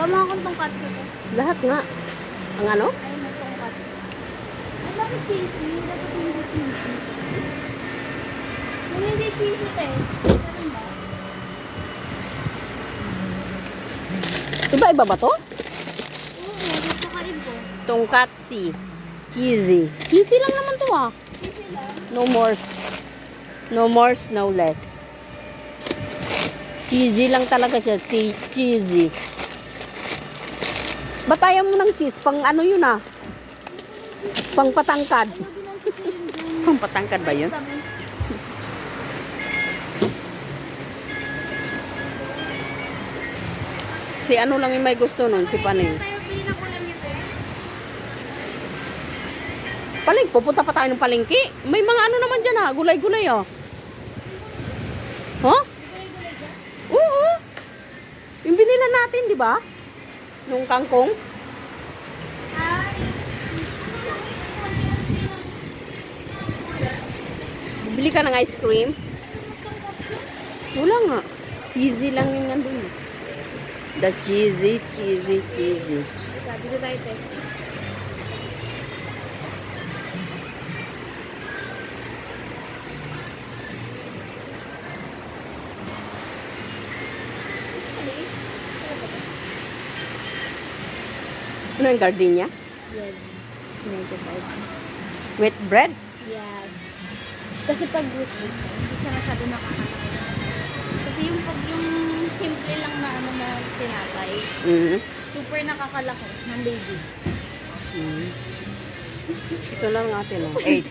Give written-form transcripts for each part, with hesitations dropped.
mga kong tongkatsu ko. Lahat nga. Ang ano? Ay, may tongkatsu. Ay, bakit cheesy? Dapat hindi cheesy. Kung hindi cheesy, te. Ganun ba? Iba-iba ba to? Oo, gusto ka ibo. Tongkatsi. Cheesy. Cheesy lang naman to ah. Cheesy lang. No more. No more, no less. Cheesy lang talaga siya. Cheesy. Ba't ayaw mo ng cheese? Pang ano yun ah? Pang patangkad. Ano din ang cheesy yun dyan? Pang patangkad ba yun? Kami. Si ano lang yung may gusto nun? Si Paning. Tayo, pili na ko lang ito eh. Paling, pupunta pa tayo ng palengke. May mga ano naman dyan ha, gulay-gulay oh. Huh? Gulay-gulay dyan. Oo. Yung binila natin, di ba? Nung kangkong. Ay. Bili ka ng ice cream. Wala nga. Cheesy lang yung nandun. The cheesy. Sabi ko tayo, te. Ano yung gardenia? Yes. 95. Wheat bread? Yes. Kasi pag good book, hindi siya masyado nakakalaki. Kasi yung pag yung simple lang na ano na tinapay, Mm-hmm. super nakakalaki ng baby. Mm. Ito lang natin oh. 8.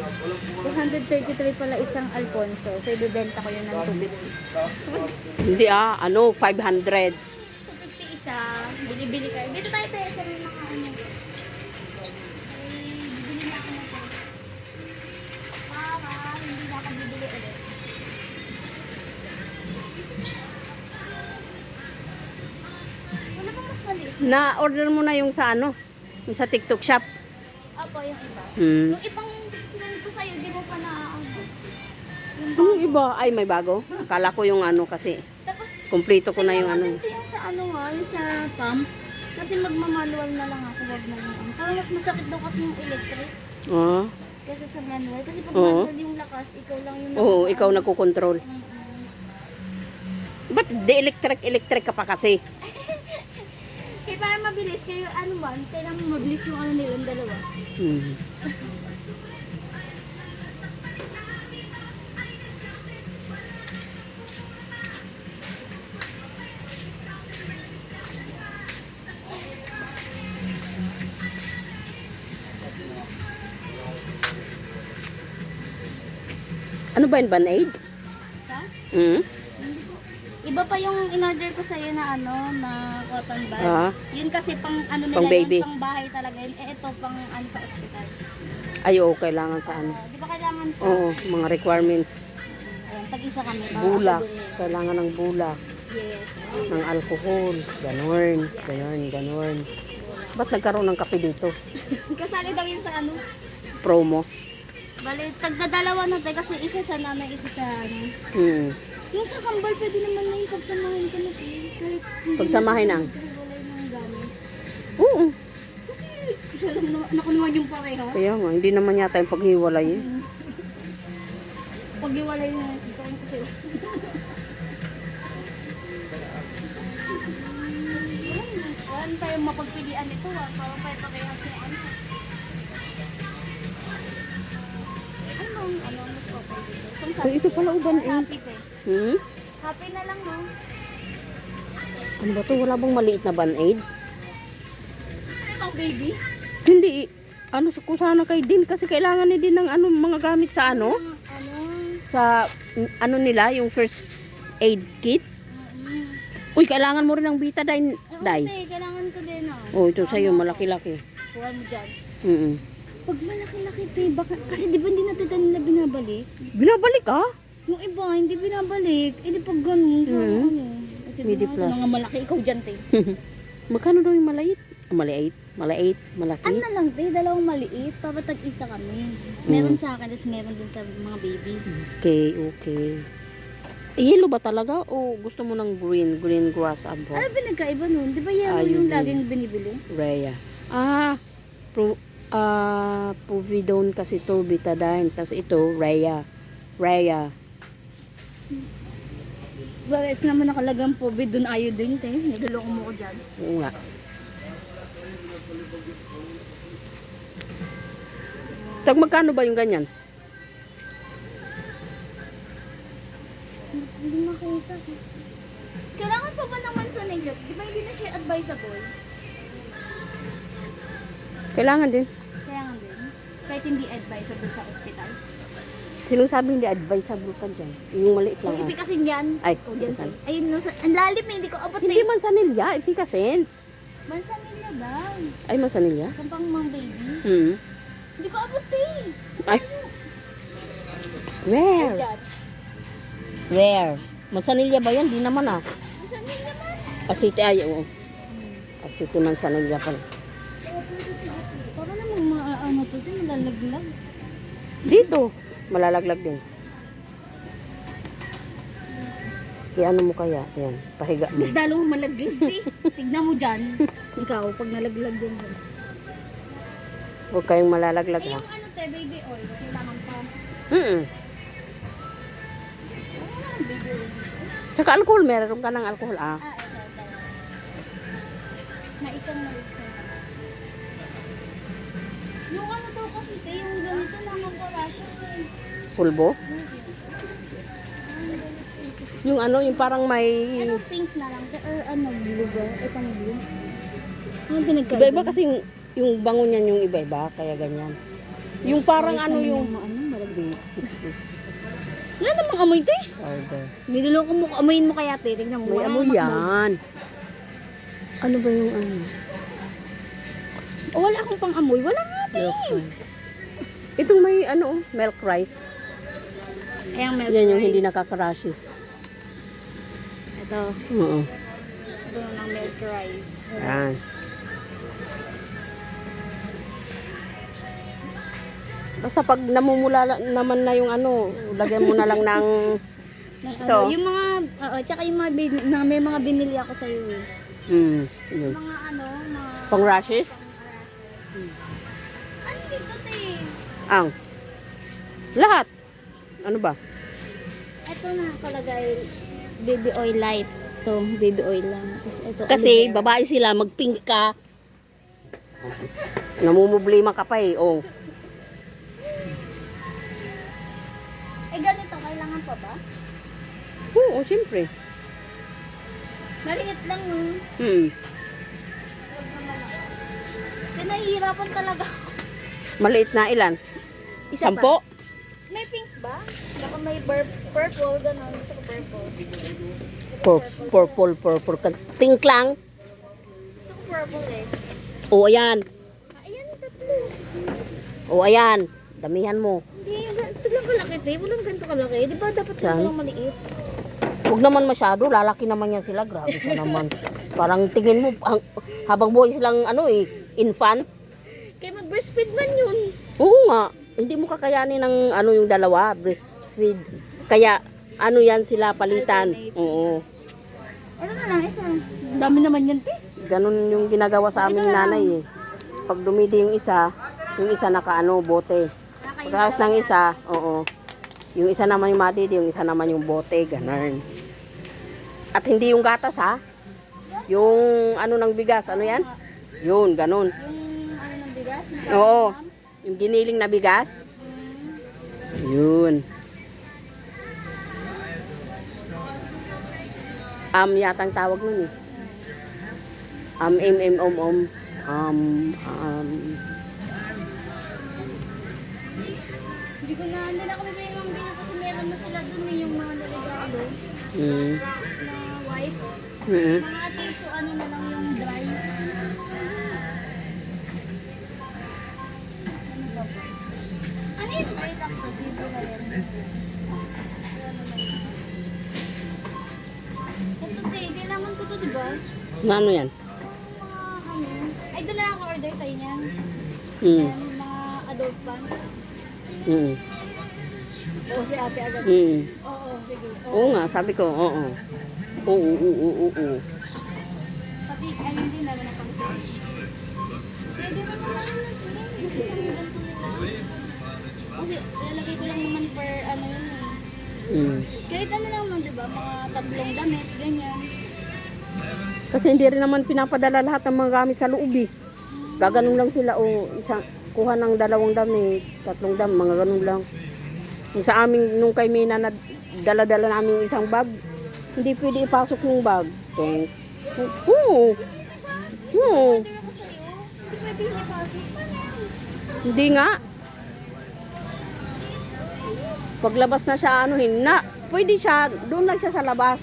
233 pala isang Alfonso. So, ibibenta ko yun ng 250. Hindi ah, ano, 500. 250 isa. Bili-bili kayo. Dito tayo tayo sa mga ano. Ay, bibili na ako ng ito. Hindi na ako bibili ulit. Wala pa mas maliit. Na-order mo na yung sa ano? Yung sa TikTok shop. Apo, yung iba. Hmm. Yung ibang sinanod ko sa'yo, di mo pa naaabot. Yung Anong iba? Ay, may bago. Kala ko yung ano kasi. Tapos, Kompleto ko na yung ano. maganda yung sa ano nga, yung sa pump. Kasi magmamanual na lang ako, wag na lang. Parang mas masakit daw kasi yung electric Oh. kaysa sa manual. Kasi pag Oo. manual yung lakas, ikaw lang yung Oo, ikaw nagko-control. Ba't di electric ka pa kasi? Kaya para mabilis, kayo ano man, kailangan mabilis yung ano nilang dalawa. Hmm. Ano ba yun? Band-aid? Ha? Hmm? Iba pa yung in-order ko sa'yo na ano, na cotton bud. Ah. Yun kasi pang ano nila Pang baby. yun, pang bahay talaga yun. Eh, ito pang ano sa ospital. Ay, oo, kailangan sa ano. Di ba kailangan po? Oo, mga requirements. Ayan, tag-isa kami. para Bulak. ako din. Kailangan ng bulak. Yes. Ng alcohol. Ganon. Ba't nagkaroon ng kape dito? Kasali daw yun sa ano. Promo. Bale, tagdadalawa na tayo kasi isa sa nanay, isa sa ano. Hmm. Yung sa kambal, pwede naman na yung pagsamahin ko na kahit hindi Pagsamahin na ang? hiwalay ng gamit. Oo. Kasi, isa lang naman, anak ko naman yung pareha. Kaya nga, hindi naman yata yung paghiwalay eh. Pag hiwalay na, sitakin ko sila. Wala tayong mapagpilian ito ha. Parang tayo pakihas yung ano. Ano, mas okay dito. Kung Ay, ito pala uban eh. happy ka eh. Hmm? Happy na lang no. Ano ba to? Wala bang maliit na band-aid? Ang baby. Hindi. Ano, kung sana kay Din. Kasi kailangan ni Din ng ano, mga gamit sa ano? Ano? Sa, ano nila, yung first aid kit. Uy, kailangan mo rin ng betadine. Dai. Okay, kailangan ko din oh. Oh, ito sa'yo, malaki-laki. Kuha mo dyan. Mm. Pag malaki-laki te, baka, kasi di ba hindi natin nila binabalik? Binabalik ah? Yung iba, hindi binabalik. Eh di pag ganun, parang ano. At Midi mga plus. mga malaki, ikaw dyan te. Magkano daw yung maliit? Maliit? Malaki? Ano na lang te, dalawang maliit, papatag isa kami. Meron sa akin, tapos meron din sa mga baby. Okay. Yellow ba talaga? O gusto mo ng green? Green grass abo? Ano ba nagkaiba nun? Di ba yellow yung Ayun laging binibili? Rhea. Povidone kasi to, betadine. Tapos ito, Rhea. Rhea. Whereas naman nakalagang povid dun iodine, te. Niloloko mo ko dyan. Oo nga. Tag magkano ba yung ganyan? Hindi makita. Kailangan pa ba ng manzanilla? Di ba hindi na siya advisable? Kailangan din. Kailangan din. Kahit hindi advisable sa ospital. Sinong sabi hindi advisable ka dyan? Yung maliit lang. Kung ipikasin yan. Ay, o dyan. saan? Ayun, no, ang lalim eh. Hindi ko abot Hindi eh. mansanilya, efficacy. Manzanilla daw. Ay, mansanilya? Kampang mang baby. Hmm. Hindi ko abot eh. Ay. Where? Dyan. Where? Mansanilya ba yan? Di naman ah. Manzanilla man. Asiti ay, oo. Asiti mansanilya pala. Para namang ano to, malalaglag. Dito, malalaglag din. Iano mo kaya? Yan, pahiga mo. Mas lalong malaglag eh. Tignan mo dyan. Ikaw, pag nalaglag din dyan. Huwag kayong malalaglag Eh, ha. yung ano te, baby oil, kailangan pa. Hmm. Baby oil. Tsaka alcohol, meron ka ng alcohol ah. Ito. Na isang na isa. Yung ano daw kasi te, yung ganito naman ko rashes eh. Pulbo. Yung ano, yung parang may... Ano pink na lang te, or ano blue ba? Itong blue. Ano pinagkaiba? Iba-iba kasi yung bango niyan yung iba-iba, kaya ganyan. Yung parang ano yung... Ano, malaglag. Wala namang amoy te. Powder. Niloloko mo, amoyin mo kaya te. Tingnan mo. May wala amoy namang yan. Ano ba yung ano? O, wala akong pang amoy. Wala nga te. Milk rice. Itong may ano, milk rice. Kaya milk Yan yung rice. hindi nakaka-rashes. Ito. Oo. Ito ng milk rice. Yan. Basta pag namumula naman na yung ano, lagyan mo na lang ng ito. Yung mga, tsaka yung mga, may mga binili ako sa iyo eh. Yun. Mga ano, mga... Pang rashes? Ano dito te? Ang. Lahat. Ano ba? Ito na nakalagay, baby oil light. Ito, baby oil lang. Ito, Kasi aloe vera. babae sila, mag-pink ka. Namumublima ka pa eh. Oh. Eh ganito, kailangan pa ba? Oo, siyempre. Maliit lang no. Nahihirapan talaga ako. Maliit na ilan? Isa Sampo? May pink ba? Baka may purple, gano'n. Gusto ko purple. Purple. Pink lang. Gusto ko purple eh. O, ayan. Ayan, tatlo. O, ayan. Damihan mo. Hindi, ito lang kalaki, te. Walang ganito kalaki. Di ba dapat Saan? ganito lang maliit? Huwag naman masyado. Lalaki naman yan sila. Grabe ka naman. Parang tingin mo, habang buhay silang ano eh, infant. Kaya mag-breastfeed man yun. Oo nga. Hindi mo kakayanin ng ano yung dalawa, breastfeed. Kaya ano yan sila palitan. Oo. Ano na lang, isa. Dami naman yan, te. Ganun yung ginagawa sa aming nanay eh. Pag dumidi yung isa nakaano, bote. Pagkatapos ng isa, oo. Yung isa naman yung madidi, yung isa naman yung bote, ganun. At hindi yung gatas ha. Yung ano ng bigas, ano yan? Yun, ganun. Yung ano ng bigas. Oo. Yung giniling na bigas. Yun. Yatang tawag nun eh. Hindi ko na, hindi na ako bibili ng bigas kasi meron na sila dun eh, yung mga delegado. Mm. Na white. Mm. Mga tissue, ano na lang yung dry. Ano ba ba? Ano yung dry lang kasi? Dry yan. Ito te, kailangan ko to diba? Na ano yan? Mga ano, ay doon na ako order sa inyan. Mm. Ayan, mga adult pants. Mm. Oo, si ate agad. Mm. Oo, sige. Oo nga, sabi ko, oo. Oo. Pati, ayun din naman ang pang-fish. Pwede naman lang yun. Kasi ilalagay ko lang naman per ano yun eh. Mm. Kahit ano lang nun, diba? Mga tatlong damit, ganyan. Kasi hindi rin naman pinapadala lahat ng mga gamit sa loob eh. Gaganon lang sila o isang kuha ng 2 damit, 3 damit, mga ganun lang. Yung sa amin, nung kay Mina na dala-dala namin yung isang bag, hindi pwede ipasok yung bag. Oo. Oo. Sabi ko sa'yo, hindi pwede ipasok. Hindi nga. Paglabas na siya, anuhin na. Pwede siya, doon lang siya sa labas.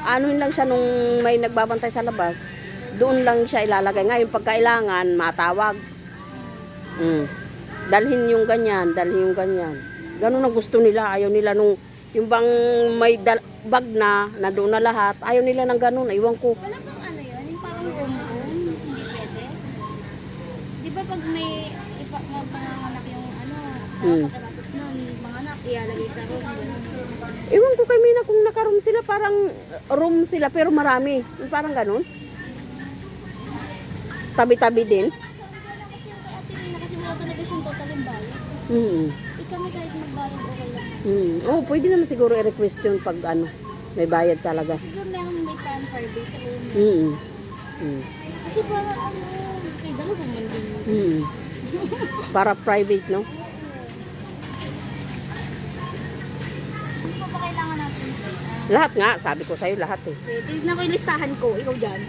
Anuhin lang siya nung may nagbabantay sa labas. Doon lang siya ilalagay. Ngayon, pagkailangan, matawag. Dalhin yung ganyan. Ganun ang gusto nila. Ayaw nila nung, yung bang may bag na doon na lahat. Ayaw nila ng ganun. Aywan ko. Wala bang ano yun? Yung parang room-room? Hindi pwede? Di ba pag may panganganak yung ano, sa pagkatapos nun, manganak, ialagay sa room. Ewan ko kay Mina kung naka-room sila, parang room sila pero marami. Yung parang ganun. Tabi-tabi din. Kasi yung kay ate Nina, kasi wala talaga siyang total yung bayad. Kami kahit magbayad, okay lang. Oh, pwede naman siguro i-request yun pag ano, may bayad talaga. Siguro may fan private room. Kasi para ano, kay dalawang man din. Para private, no? Ano pa ba kailangan natin? Lahat nga, sabi ko sa'yo lahat eh. Pwede na ko yung listahan ko, ikaw dyan.